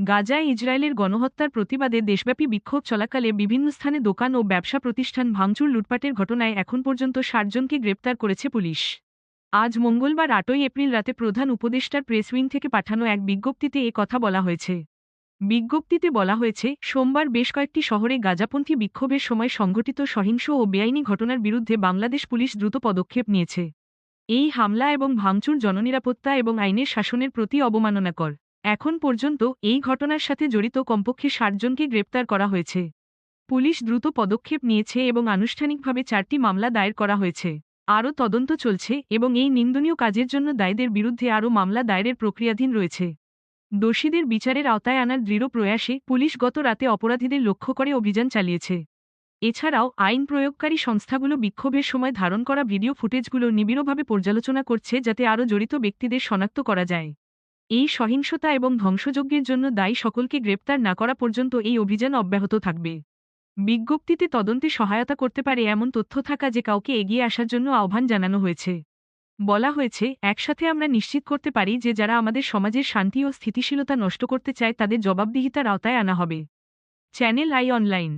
গাজায় ইসরায়েলের গণহত্যার প্রতিবাদে দেশব্যাপী বিক্ষোভ চলাকালে বিভিন্ন স্থানে দোকান ও ব্যবসা প্রতিষ্ঠান ভাঙচুর লুটপাটের ঘটনায় এখন পর্যন্ত ৬০ জনকে গ্রেপ্তার করেছে পুলিশ। আজ মঙ্গলবার ৮ই এপ্রিল রাতে প্রধান উপদেষ্টার প্রেস উইং থেকে পাঠানো এক বিজ্ঞপ্তিতে এ কথা বলা হয়েছে। বিজ্ঞপ্তিতে বলা হয়েছে, সোমবার বেশ কয়েকটি শহরে গাজাপন্থী বিক্ষোভের সময় সংঘটিত সহিংস ও বেআইনি ঘটনার বিরুদ্ধে বাংলাদেশ পুলিশ দ্রুত পদক্ষেপ নিয়েছে। এই হামলা এবং ভাঙচুর জননিরাপত্তা এবং আইনের শাসনের প্রতি অবমাননাকর। এখন পর্যন্ত এই ঘটনার সাথে জড়িত কমপক্ষে ৬০ জনকে গ্রেপ্তার করা হয়েছে। পুলিশ দ্রুত পদক্ষেপ নিয়েছে এবং আনুষ্ঠানিকভাবে ৪টি মামলা দায়ের করা হয়েছে। আরও তদন্ত চলছে এবং এই নিন্দনীয় কাজের জন্য দায়ীদের বিরুদ্ধে আরও মামলা দায়েরের প্রক্রিয়াধীন রয়েছে। দোষীদের বিচারের আওতায় আনার দৃঢ় প্রয়াসে পুলিশ গত রাতে অপরাধীদের লক্ষ্য করে অভিযান চালিয়েছে। এছাড়াও আইন প্রয়োগকারী সংস্থাগুলো বিক্ষোভের সময় ধারণ করা ভিডিও ফুটেজগুলো নিবিড়ভাবে পর্যালোচনা করছে যাতে আরও জড়িত ব্যক্তিদের শনাক্ত করা যায়। এই সহিংসতা এবং ধ্বংসযজ্ঞের জন্য দায়ী সকলকে গ্রেপ্তার না করা পর্যন্ত এই অভিযান অব্যাহত থাকবে। বিজ্ঞপ্তিতে তদন্তে সহায়তা করতে পারে এমন তথ্য থাকা যে কাউকে এগিয়ে আসার জন্য আহ্বান জানানো হয়েছে। বলা হয়েছে, একসাথে আমরা নিশ্চিত করতে পারি যে যারা আমাদের সমাজের শান্তি ও স্থিতিশীলতা নষ্ট করতে চায় তাদের জবাবদিহিতার আওতায় আনা হবে। Channel I online.